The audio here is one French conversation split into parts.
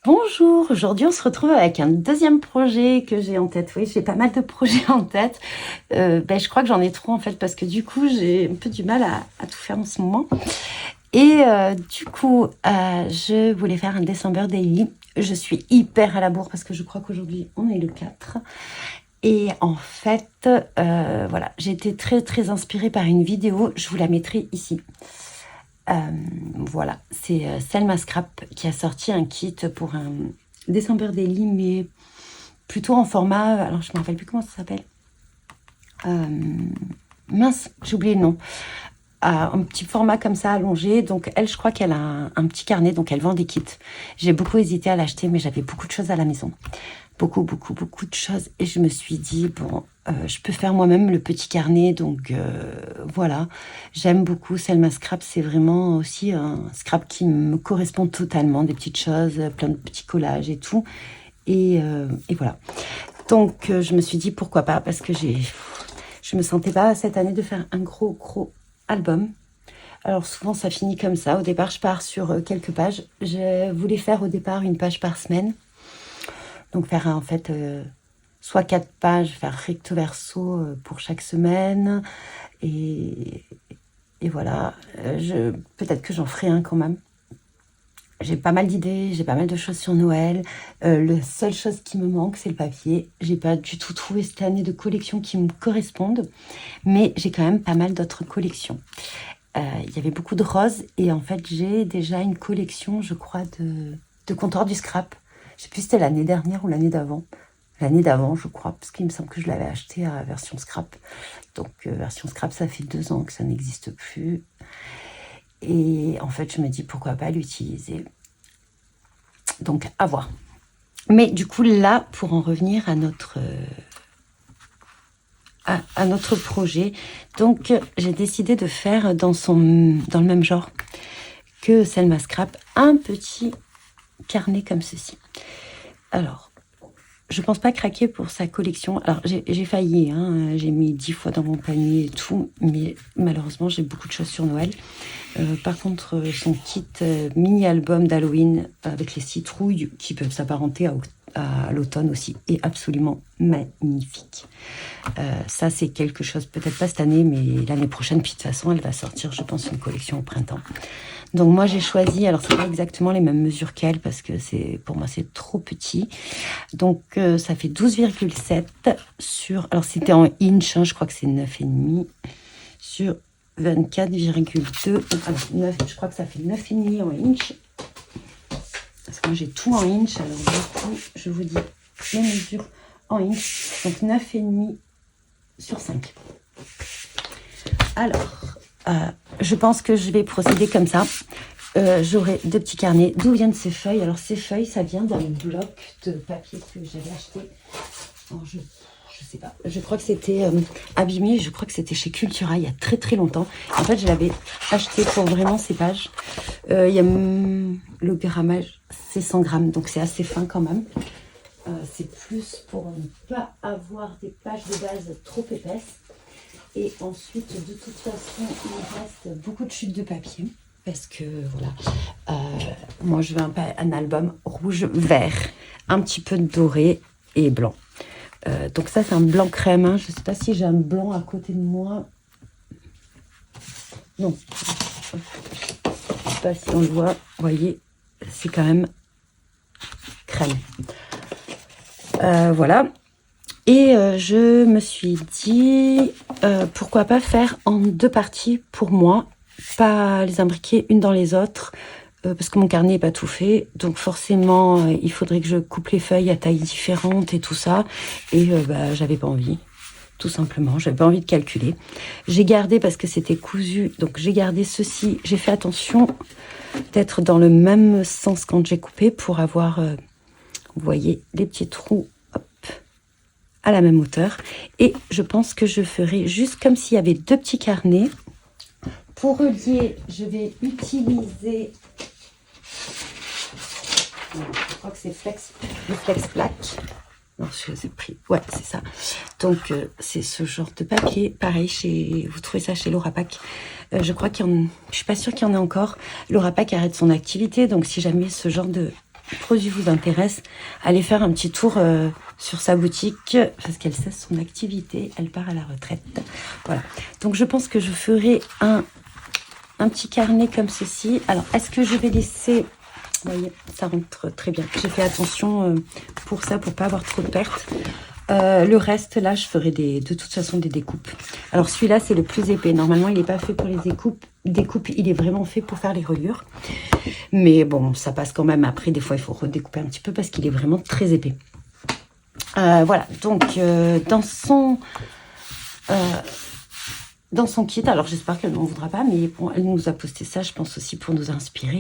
Bonjour, aujourd'hui on se retrouve avec un deuxième projet que j'ai en tête. Oui, j'ai pas mal de projets en tête. Je crois que j'en ai trop en fait parce que du coup j'ai un peu du mal à tout faire en ce moment. Et je voulais faire un December Daily. Je suis hyper à la bourre parce que je crois qu'aujourd'hui on est le 4. Et en fait, voilà, j'ai été très très inspirée par une vidéo. Je vous la mettrai ici. Voilà, c'est Selma Scrap qui a sorti un kit pour un December Daily, mais plutôt en format, alors je ne me rappelle plus comment ça s'appelle. Mince, j'ai oublié le nom. Un petit format comme ça allongé. Donc elle, je crois qu'elle a un petit carnet, donc elle vend des kits. J'ai beaucoup hésité à l'acheter, mais j'avais beaucoup de choses à la maison. Beaucoup de choses. Et je me suis dit, bon, je peux faire moi-même le petit carnet. Donc voilà, j'aime beaucoup Selma Scrap. C'est vraiment aussi un scrap qui me correspond totalement. Des petites choses, plein de petits collages et tout. Et voilà. Donc je me suis dit, pourquoi pas, parce que je me sentais pas cette année de faire un gros album. Alors souvent ça finit comme ça. Au départ je pars sur quelques pages. Je voulais faire au départ une page par semaine. Donc faire en fait soit 4 pages, faire recto verso pour chaque semaine. Et voilà, peut-être que j'en ferai un quand même. J'ai pas mal d'idées, j'ai pas mal de choses sur Noël. La seule chose qui me manque, c'est le papier. J'ai pas du tout trouvé cette année de collection qui me correspondent. Mais j'ai quand même pas mal d'autres collections. Il y avait beaucoup de roses et en fait j'ai déjà une collection, je crois, de comptoir du scrap. Je sais plus si c'était l'année dernière ou l'année d'avant. L'année d'avant, je crois, parce qu'il me semble que je l'avais acheté à version scrap. Donc version scrap, ça fait 2 ans que ça n'existe plus. Et en fait, je me dis pourquoi pas l'utiliser. Donc à voir. Mais du coup là, pour en revenir à notre projet. Donc, j'ai décidé de faire dans le même genre que Selma Scrap, un petit carnet comme ceci. Alors, je pense pas craquer pour sa collection. Alors, j'ai failli, hein, j'ai mis 10 fois dans mon panier et tout, mais malheureusement, j'ai beaucoup de choses sur Noël. Par contre, son kit mini-album d'Halloween avec les citrouilles qui peuvent s'apparenter à l'automne aussi est absolument magnifique. Ça, c'est quelque chose, peut-être pas cette année, mais l'année prochaine. Puis de toute façon, elle va sortir, je pense, une collection au printemps. Donc moi, j'ai choisi, alors c'est pas exactement les mêmes mesures qu'elle, parce que pour moi, c'est trop petit. Donc ça fait 12,7 sur, alors c'était en inch, hein, je crois que c'est 9,5 sur 24,2. Alors 9, je crois que ça fait 9,5 en inch. Parce que moi j'ai tout en inch, alors du coup je vous dis les mesures en inch. Donc 9,5 sur 5. Alors, je pense que je vais procéder comme ça. J'aurai 2 petits carnets. D'où viennent ces feuilles? Alors ces feuilles, ça vient d'un bloc de papier que j'avais acheté. Alors, je sais pas. Je crois que c'était abîmé. Je crois que c'était chez Cultura il y a très longtemps. En fait, je l'avais acheté pour vraiment ces pages. Il y a le grammage, c'est 100 grammes, donc c'est assez fin quand même. C'est plus pour ne pas avoir des pages de base trop épaisses. Et ensuite, de toute façon, il reste beaucoup de chutes de papier. Parce que, voilà, moi, je veux un album rouge-vert, un petit peu doré et blanc. Donc ça, c'est un blanc crème. Hein. Je ne sais pas si j'ai un blanc à côté de moi. Non. Je ne sais pas si on le voit. Vous voyez, c'est quand même crème. Voilà. Et je me suis dit, pourquoi pas faire en 2 parties pour moi, pas les imbriquer une dans les autres, parce que mon carnet n'est pas tout fait, donc forcément, il faudrait que je coupe les feuilles à taille différente et tout ça, et j'avais pas envie, tout simplement, j'avais pas envie de calculer. J'ai gardé, parce que c'était cousu, donc j'ai gardé ceci, j'ai fait attention d'être dans le même sens quand j'ai coupé, pour avoir, vous voyez, les petits trous, à la même hauteur. Et je pense que je ferai juste comme s'il y avait 2 petits carnets. Pour relier, je vais utiliser, je crois que c'est le Flex Black. Non, je les ai pris. Ouais, c'est ça. Donc, c'est ce genre de papier. Pareil, vous trouvez ça chez Laurapac. Je crois je suis pas sûre qu'il y en ait encore. Laurapac arrête son activité. Donc, si jamais ce genre de produit vous intéresse, allez faire un petit tour sur sa boutique parce qu'elle cesse son activité, elle part à la retraite. Voilà. Donc je pense que je ferai un petit carnet comme ceci. Alors, est-ce que je vais laisser... Vous voyez, ça rentre très bien. J'ai fait attention pour ça, pour pas avoir trop de pertes. Le reste, là, je ferai de toute façon des découpes. Alors, celui-là, c'est le plus épais. Normalement, il n'est pas fait pour les découpes. Il est vraiment fait pour faire les reliures. Mais bon, ça passe quand même. Après, des fois, il faut redécouper un petit peu parce qu'il est vraiment très épais. Voilà. Donc, dans son kit, alors j'espère qu'elle n'en voudra pas, mais bon, elle nous a posté ça, je pense aussi pour nous inspirer.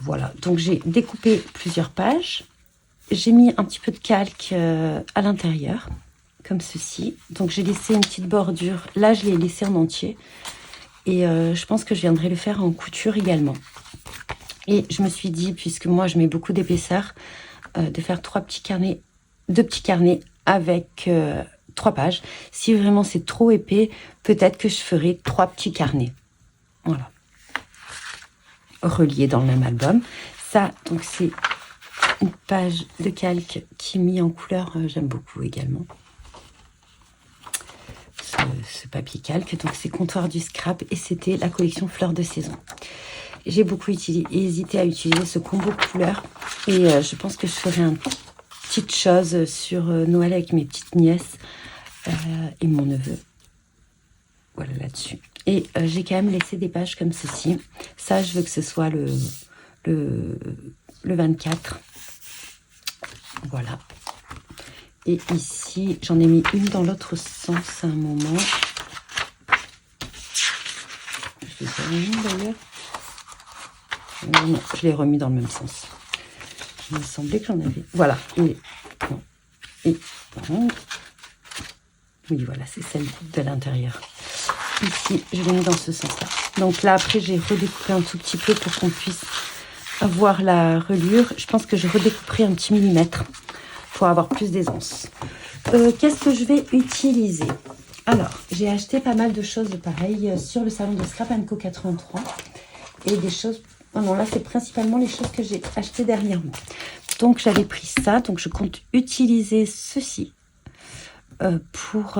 Voilà. Donc, j'ai découpé plusieurs pages. J'ai mis un petit peu de calque à l'intérieur, comme ceci. Donc, j'ai laissé une petite bordure. Là, je l'ai laissé en entier. Et je pense que je viendrai le faire en couture également. Et je me suis dit, puisque moi, je mets beaucoup d'épaisseur, de faire deux petits carnets avec 3 pages. Si vraiment c'est trop épais, peut-être que je ferai 3 petits carnets. Voilà. Reliés dans le même album. Ça, donc, c'est une page de calque qui est mis en couleur, j'aime beaucoup également. Ce papier calque, donc c'est Comptoir du Scrap et c'était la collection Fleurs de Saison. J'ai beaucoup hésité à utiliser ce combo couleur et je pense que je ferai une petite chose sur Noël avec mes petites nièces et mon neveu. Voilà, là-dessus. Et j'ai quand même laissé des pages comme ceci. Ça, je veux que ce soit le 24. Voilà. Et ici, j'en ai mis une dans l'autre sens à un moment. Je l'ai remis d'ailleurs. Non, je l'ai remis dans le même sens. Il me semblait que j'en avais. Voilà. Oui, voilà, c'est celle de l'intérieur. Ici, je l'ai mis dans ce sens-là. Donc là, après, j'ai redécoupé un tout petit peu pour qu'on puisse avoir la reliure. Je pense que je redécouperai un petit millimètre pour avoir plus d'aisance. Qu'est-ce que je vais utiliser? Alors, j'ai acheté pas mal de choses pareilles sur le salon de Scrap & Co 83. Et des choses... Oh non, là, c'est principalement les choses que j'ai achetées dernièrement. Donc, j'avais pris ça. Donc, je compte utiliser ceci pour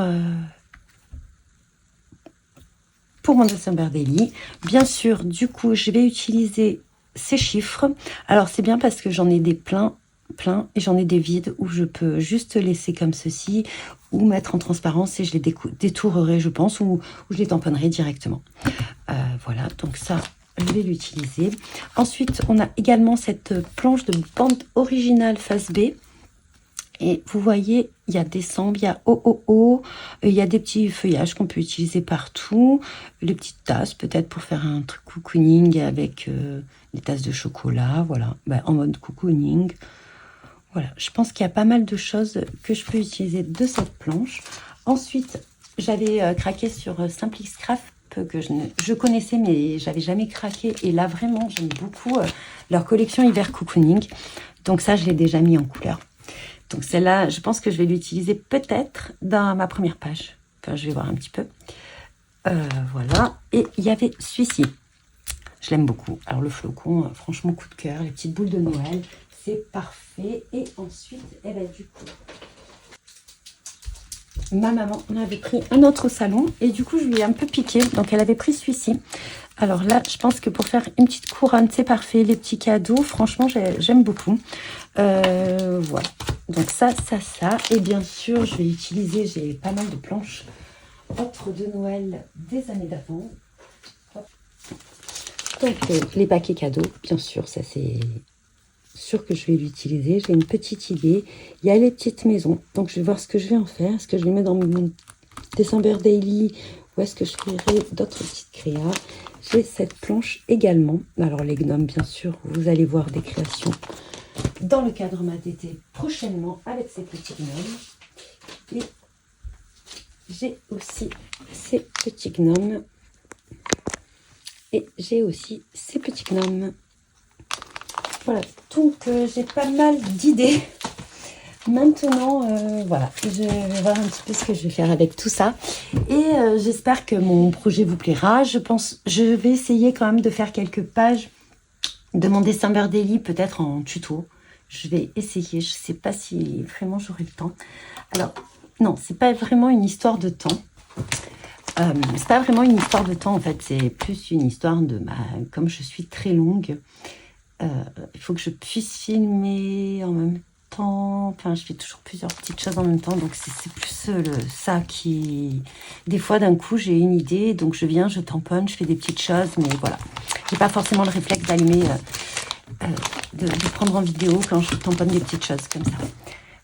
mon December Daily. Bien sûr, du coup, je vais utiliser ces chiffres. Alors, c'est bien parce que j'en ai des plein et j'en ai des vides où je peux juste laisser comme ceci ou mettre en transparence et je les détourerai, je pense, ou je les tamponnerai directement. Voilà, donc ça, je vais l'utiliser. Ensuite, on a également cette planche de bande originale face B. Et vous voyez, il y a décembre, il y a OOO, il y a des petits feuillages qu'on peut utiliser partout. Les petites tasses, peut-être pour faire un truc cocooning avec des tasses de chocolat, voilà, en mode cocooning. Voilà, je pense qu'il y a pas mal de choses que je peux utiliser de cette planche. Ensuite, j'avais craqué sur Simplix Craft que je connaissais, mais j'avais jamais craqué. Et là, vraiment, j'aime beaucoup leur collection hiver cocooning. Donc ça, je l'ai déjà mis en couleur. Donc celle-là, je pense que je vais l'utiliser peut-être dans ma première page. Enfin, je vais voir un petit peu. Voilà. Et il y avait celui-ci. Je l'aime beaucoup. Alors le flocon, franchement, coup de cœur. Les petites boules de Noël, c'est parfait. Et ensuite, du coup, ma maman en avait pris un autre au salon. Et du coup, je lui ai un peu piqué. Donc elle avait pris celui-ci. Alors là, je pense que pour faire une petite couronne, c'est parfait. Les petits cadeaux, franchement, j'aime beaucoup. Voilà. Donc ça. Et bien sûr, je vais utiliser, j'ai pas mal de planches autres de Noël des années d'avant. Donc les paquets cadeaux, bien sûr, ça c'est sûr que je vais l'utiliser. J'ai une petite idée. Il y a les petites maisons. Donc je vais voir ce que je vais en faire. Est-ce que je les mets dans mon December Daily ou est-ce que je ferai d'autres petites créas? J'ai cette planche également. Alors les gnomes, bien sûr, vous allez voir des créations dans le cadre mat d'été prochainement avec ces petits gnomes. Et j'ai aussi ces petits gnomes. Et j'ai aussi ces petits gnomes. Voilà, donc j'ai pas mal d'idées. Maintenant, voilà, je vais voir un petit peu ce que je vais faire avec tout ça. Et j'espère que mon projet vous plaira. Je vais essayer quand même de faire quelques pages de mon dessin Birdelli, peut-être en tuto. Je vais essayer, je sais pas si vraiment j'aurai le temps. Alors, non, c'est pas vraiment une histoire de temps. C'est pas vraiment une histoire de temps, en fait. C'est plus une histoire de... comme je suis très longue, il faut que je puisse filmer en même temps. Enfin, je fais toujours plusieurs petites choses en même temps. Donc, c'est plus ça qui... Des fois, d'un coup, j'ai une idée. Donc, je viens, je tamponne, je fais des petites choses. Mais voilà, j'ai pas forcément le réflexe d'allumer... de prendre en vidéo quand je tamponne des petites choses comme ça.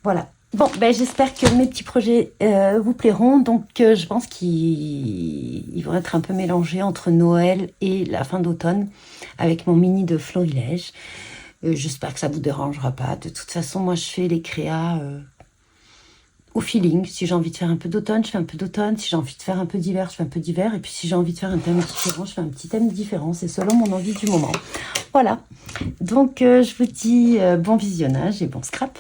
Voilà. Bon, ben, j'espère que mes petits projets vous plairont. Donc, je pense qu'ils vont être un peu mélangés entre Noël et la fin d'automne avec mon mini de florilège. J'espère que ça vous dérangera pas. De toute façon, moi, je fais les créas au feeling. Si j'ai envie de faire un peu d'automne, je fais un peu d'automne. Si j'ai envie de faire un peu d'hiver, je fais un peu d'hiver. Et puis, si j'ai envie de faire un thème différent, je fais un petit thème différent. C'est selon mon envie du moment. Voilà. Donc, je vous dis bon visionnage et bon scrap.